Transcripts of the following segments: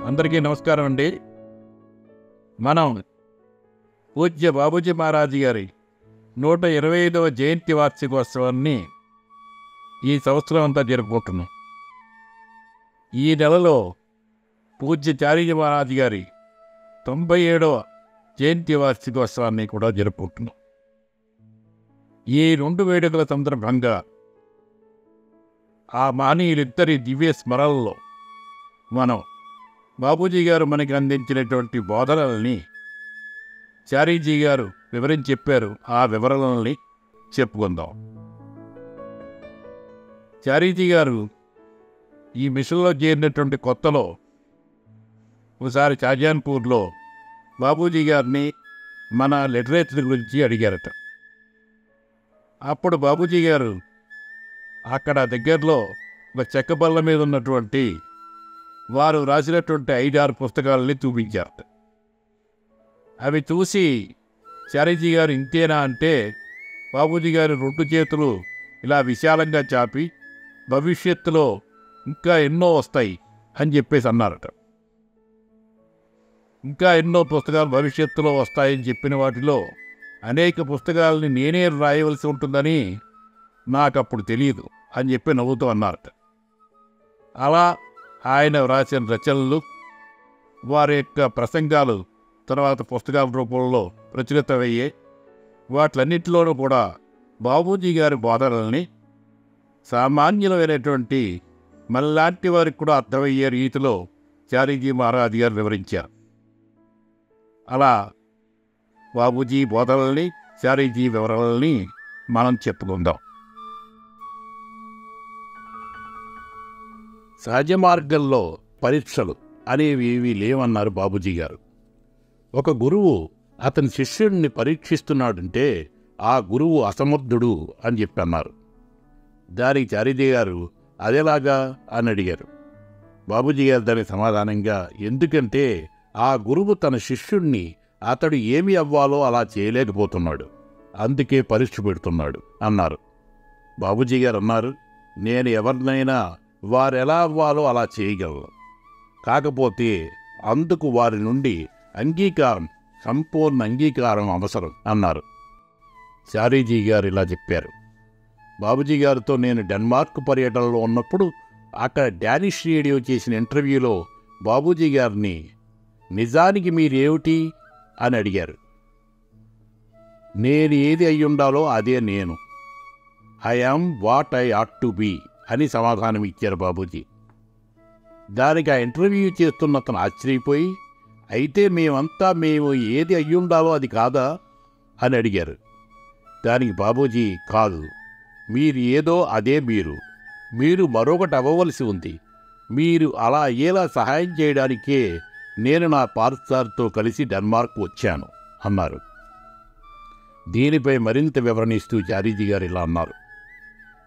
అందరికీ నమస్కారం అండి. మనం పూజ్య బాబూజీ మహారాజ్ గారి 125వ జయంతి వార్షికోత్సవాన్ని ఈ సంవత్సరం అంతా జరుపుకుంటున్నాం. ఈ నెలలో పూజ్య చారీజీ మహారాజ్ గారి 97వ జయంతి వార్షికోత్సవాన్ని కూడా జరుపుకుంటున్నాం. ఈ రెండు వేడుకల సందర్భంగా ఆ మహనీయులిద్దరి దివ్య స్మరణలో మనం బాబూజీ గారు మనకి అందించినటువంటి బోధనల్ని చారీజీ గారు వివరించి చెప్పారు. ఆ వివరణల్ని చెప్పుకుందాం. చారీజీ గారు ఈ మిషన్లో చేరినటువంటి కొత్తలో ఒకసారి షాజహాన్పూర్లో బాబూజీ గారిని మన లిటరేచర్ గురించి అడిగారట. అప్పుడు బాబూజీ గారు అక్కడ దగ్గరలో ఒక చెక్క బల్ల మీద ఉన్నటువంటి వారు రాసినటువంటి 5-6 పుస్తకాలని చూపించారు. అవి చూసి చారీజీ గారు ఇంతేనా అంటే బాబూజీ గారు 2 చేతులు ఇలా విశాలంగా చాపి భవిష్యత్తులో ఇంకా ఎన్నో వస్తాయి అని చెప్పేసి అన్నారట. ఇంకా ఎన్నో పుస్తకాలు భవిష్యత్తులో వస్తాయని చెప్పిన వాటిలో అనేక పుస్తకాలని నేనే రాయవలసి ఉంటుందని నాకు అప్పుడు తెలియదు అని చెప్పి నవ్వుతూ అన్నారట. అలా ఆయన వ్రాసిన రచనలు, వారి యొక్క ప్రసంగాలు తర్వాత పుస్తకాల రూపంలో ప్రచురితమయ్యే వాటిలన్నింటిలోనూ కూడా బాబూజీ గారి బోధనల్ని సామాన్యులమైనటువంటి మనలాంటి వారికి కూడా అర్థమయ్యే రీతిలో చారీజీ మహారాజ్ గారు వివరించారు. అలా బాబూజీ బోధనల్ని, చారీజీ వివరణల్ని మనం చెప్పుకుందాం. సహజ మార్గంలో పరీక్షలు అనేవి ఏవీ లేవన్నారు బాబూజీ గారు. ఒక గురువు అతని శిష్యుడిని పరీక్షిస్తున్నాడంటే ఆ గురువు అసమర్థుడు అని చెప్పి అన్నారు. దానికి చారీజీ గారు అదేలాగా అని అడిగారు. బాబూజీ గారు దానికి సమాధానంగా, ఎందుకంటే ఆ గురువు తన శిష్యుణ్ణి అతడు ఏమి అవ్వాలో అలా చేయలేకపోతున్నాడు, అందుకే పరీక్ష పెడుతున్నాడు అన్నారు. బాబూజీ గారు అన్నారు, నేను ఎవరినైనా వారెలా అవ్వాలో అలా చేయగలను, కాకపోతే అందుకు వారి నుండి అంగీకారం, సంపూర్ణ అంగీకారం అవసరం అన్నారు. చారీజీ గారు ఇలా చెప్పారు. బాబూజీ గారితో నేను డెన్మార్క్ పర్యటనలో ఉన్నప్పుడు అక్కడ డానిష్ రేడియో చేసిన ఇంటర్వ్యూలో బాబూజీ గారిని నిజానికి మీరేమిటి అని అడిగారు. నేను ఏది అయ్యుండాలో అదే నేను, I am what I ought to be అని సమాధానం ఇచ్చారు బాబూజీ. దానికి ఆ ఇంటర్వ్యూ చేస్తున్న అతను ఆశ్చర్యపోయి, అయితే మేము ఏది అయ్యుండాలో అది కాదా అని అడిగారు. దానికి బాబూజీ, కాదు, మీరు ఏదో అదే మీరు మరొకటి అవ్వవలసి ఉంది, మీరు అలా అయ్యేలా సహాయం చేయడానికే నేను నా పార్ట్నర్తో కలిసి డెన్మార్క్ వచ్చాను అన్నారు. దీనిపై మరింత వివరణ ఇస్తూ చారీజీ గారు ఇలా అన్నారు.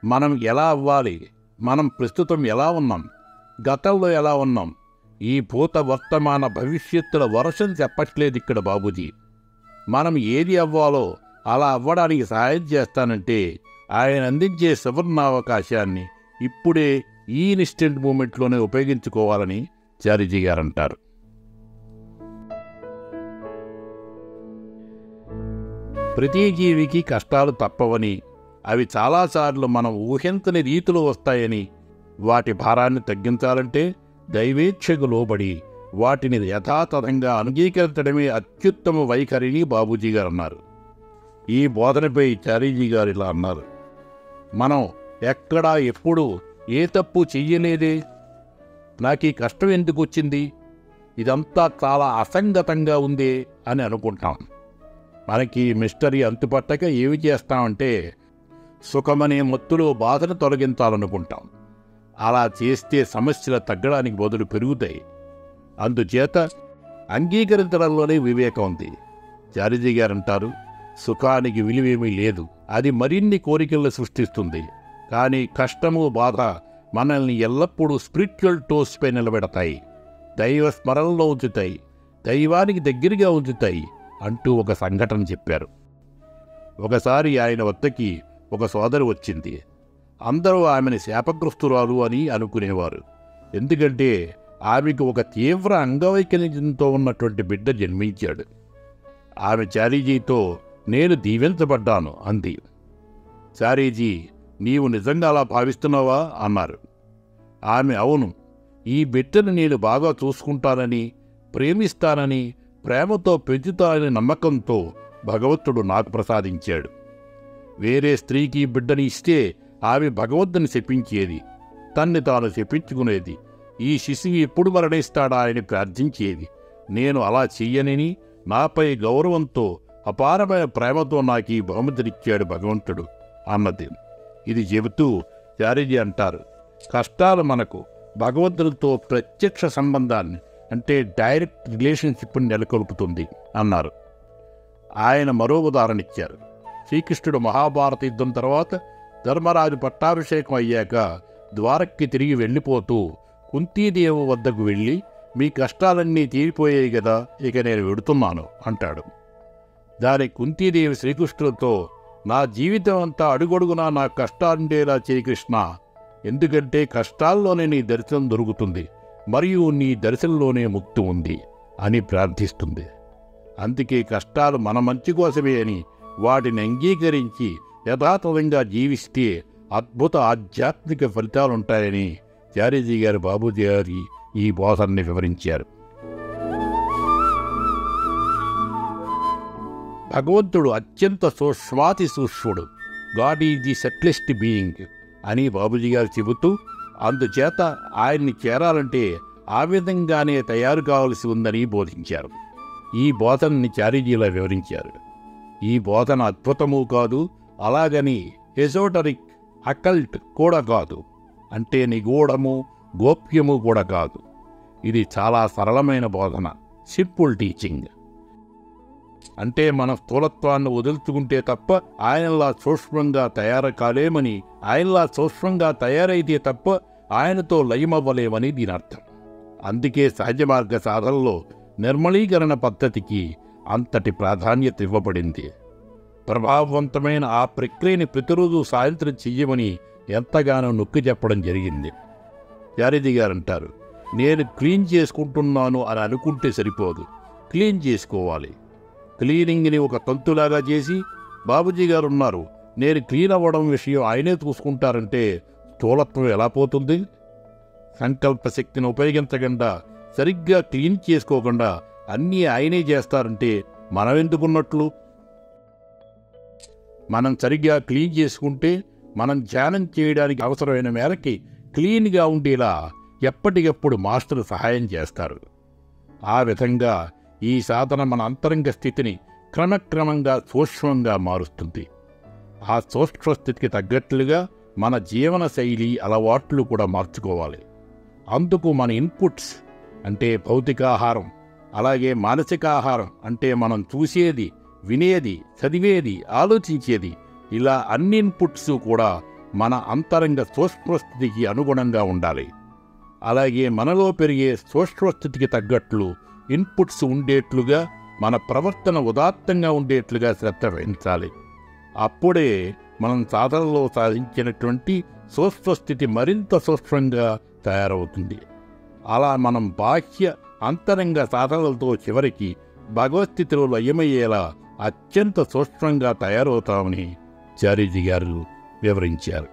మనం ఎలా అవ్వాలి, మనం ప్రస్తుతం ఎలా ఉన్నాం, గతంలో ఎలా ఉన్నాం, ఈ భూత వర్తమాన భవిష్యత్తుల వర్షం చెప్పట్లేదు ఇక్కడ బాబూజీ. మనం ఏది అవ్వాలో అలా అవ్వడానికి సహాయం చేస్తానంటే ఆయన అందించే సువర్ణావకాశాన్ని ఇప్పుడే ఈ ఇన్స్టెంట్ మూమెంట్లోనే ఉపయోగించుకోవాలని చారీజీ గారు అంటారు. ప్రతి జీవికి కష్టాలు తప్పవని, అవి చాలాసార్లు మనం ఊహించని రీతిలో వస్తాయని, వాటి భారాన్ని తగ్గించాలంటే దైవేచ్ఛకు లోబడి వాటిని యథాతథంగా అంగీకరించడమే అత్యుత్తమ వైఖరిని బాబూజీ గారు అన్నారు. ఈ బోధనపై చారీజీ గారు ఇలా అన్నారు. మనం ఎక్కడా ఎప్పుడూ ఏ తప్పు చెయ్యలేదే, నాకు ఈ కష్టం ఎందుకు వచ్చింది, ఇదంతా చాలా అసంగతంగా ఉందే అని అనుకుంటాం. మనకి మిస్టరీ అంతుపట్టక ఏమి చేస్తామంటే సుఖమనే మత్తులో బాధను తొలగించాలనుకుంటాం. అలా చేస్తే సమస్యలు తగ్గడానికి బదులు పెరుగుతాయి. అందుచేత అంగీకరించడంలోనే వివేకం ఉంది. చారీజీ గారు అంటారు, సుఖానికి విలువేమీ లేదు, అది మరిన్ని కోరికలను సృష్టిస్తుంది. కానీ కష్టము, బాధ మనల్ని ఎల్లప్పుడూ స్పిరిచువల్ టోస్ పై నిలబెడతాయి, దైవ స్మరణలో ఉంచుతాయి, దైవానికి దగ్గరగా ఉంచుతాయి అంటూ ఒక సంఘటన చెప్పారు. ఒకసారి ఆయన వద్దకి ఒక సోదరి వచ్చింది. అందరూ ఆమెను శాపగ్రస్తురాలు అని అనుకునేవారు. ఎందుకంటే ఆమెకు ఒక తీవ్ర అంగవైకల్యంతో ఉన్నటువంటి బిడ్డ జన్మించాడు. ఆమె చారీజీతో నేను దీవించబడ్డాను అంది. చారీజీ, నీవు నిజంగా అలా భావిస్తున్నావా అన్నారు. ఆమె అవును, ఈ బిడ్డను నేను బాగా చూసుకుంటానని, ప్రేమిస్తానని, ప్రేమతో పెంచుతానని నమ్మకంతో భగవంతుడు నాకు ప్రసాదించాడు. వేరే స్త్రీకి బిడ్డని ఇస్తే ఆమె భగవంతుని శపించేది, తన్ని తాను శపించుకునేది, ఈ శిశువు ఎప్పుడు మరణిస్తాడా అని ప్రార్థించేది. నేను అలా చెయ్యనని నాపై గౌరవంతో అపారమైన ప్రేమతో నాకు ఈ బహుమతినిచ్చాడు భగవంతుడు అన్నది. ఇది చెబుతూ చారీజీ అంటారు, కష్టాలు మనకు భగవంతుడితో ప్రత్యక్ష సంబంధాన్ని అంటే డైరెక్ట్ రిలేషన్షిప్ని నెలకొల్పుతుంది అన్నారు. ఆయన మరో ఉదాహరణ ఇచ్చారు. శ్రీకృష్ణుడు మహాభారత యుద్ధం తర్వాత ధర్మరాజు పట్టాభిషేకం అయ్యాక ద్వారక్కి తిరిగి వెళ్ళిపోతూ కుంతీదేవి వద్దకు వెళ్ళి, మీ కష్టాలన్నీ తీరిపోయాయి కదా, ఇక నేను వెడుతున్నాను అంటాడు. దానికి కుంతీదేవి శ్రీకృష్ణుడితో, నా జీవితం అంతా అడుగడుగునా నా కష్టాలుండేలా శ్రీకృష్ణ, ఎందుకంటే కష్టాల్లోనే నీ దర్శనం దొరుకుతుంది, మరియు నీ దర్శనంలోనే ముక్తి ఉంది అని ప్రార్థిస్తుంది. అందుకే కష్టాలు మన మంచి కోసమే అని వాటిని అంగీకరించి యథాతథంగా జీవిస్తే అద్భుత ఆధ్యాత్మిక ఫలితాలుంటాయని చారీజీ గారు బాబూజీ గారి ఈ బోధనని వివరించారు. భగవంతుడు అత్యంత సూక్ష్మాతి సూక్ష్ముడు, God is the subtlest being అని బాబూజీ గారు చెబుతూ, అందుచేత ఆయన్ని చేరాలంటే ఆ విధంగానే తయారు కావలసి ఉందని బోధించారు. ఈ బోధనని చారీజీలా వివరించారు. ఈ బోధన అద్భుతము కాదు, అలాగని ఎజోటరిక్ అకల్ట్ కూడా కాదు, అంటే నిగూఢము గోప్యము కూడా కాదు. ఇది చాలా సరళమైన బోధన, సింపుల్ టీచింగ్. అంటే మన స్థూలత్వాన్ని వదులుచుకుంటే తప్ప ఆయనలా సూక్ష్మంగా తయారు కాలేమని, ఆయనలా సూక్ష్మంగా తయారైతే తప్ప ఆయనతో లయమవ్వలేమని దీని అర్థం. అందుకే సహజ మార్గ సాధనలో నిర్మలీకరణ పద్ధతికి అంతటి ప్రాధాన్యత ఇవ్వబడింది. ప్రభావవంతమైన ఆ ప్రక్రియని ప్రతిరోజు సాయంత్రం చెయ్యమని ఎంతగానో నొక్కి చెప్పడం జరిగింది. చారీజీ గారు అంటారు, నేను క్లీన్ చేసుకుంటున్నాను అని అనుకుంటే సరిపోదు, క్లీన్ చేసుకోవాలి. క్లీనింగ్ని ఒక తంతులాగా చేసి, బాబూజీ గారు ఉన్నారు, నేను క్లీన్ అవ్వడం విషయం ఆయనే చూసుకుంటారంటే స్థూలత్వం ఎలా పోతుంది? సంకల్ప శక్తిని ఉపయోగించకుండా, సరిగ్గా క్లీన్ చేసుకోకుండా అన్నీ ఆయనే చేస్తారంటే మనం ఎందుకున్నట్లు? మనం సరిగ్గా క్లీన్ చేసుకుంటే మనం ధ్యానం చేయడానికి అవసరమైన మేరకి క్లీన్గా ఉండేలా ఎప్పటికప్పుడు మాస్టర్ సహాయం చేస్తారు. ఆ విధంగా ఈ సాధన మన అంతరంగ స్థితిని క్రమక్రమంగా సూక్ష్మంగా మారుస్తుంది. ఆ సూక్ష్మ స్థితికి తగ్గట్లుగా మన జీవన శైలి అలవాట్లు కూడా మార్చుకోవాలి. అందుకు మన ఇన్పుట్స్ అంటే భౌతికాహారం, అలాగే మానసికాహారం అంటే మనం చూసేది, వినేది, చదివేది, ఆలోచించేది, ఇలా అన్ని ఇన్పుట్స్ కూడా మన అంతరంగ సూక్ష్మస్థితికి అనుగుణంగా ఉండాలి. అలాగే మనలో పెరిగే సూక్ష్మస్థితికి తగ్గట్లు ఇన్పుట్స్ ఉండేట్లుగా మన ప్రవర్తన ఉదాత్తంగా ఉండేట్లుగా శ్రద్ధ వహించాలి. అప్పుడే మనం సాధనలో సాధించినటువంటి సూక్ష్మస్థితి మరింత సూక్ష్మంగా తయారవుతుంది. అలా మనం బాహ్య అంతరంగ సాధనలతో చివరికి భగవత్స్థితిలో లయమయ్యేలా అత్యంత సూక్ష్మంగా తయారవుతామని చారీజీ గారు వివరించారు.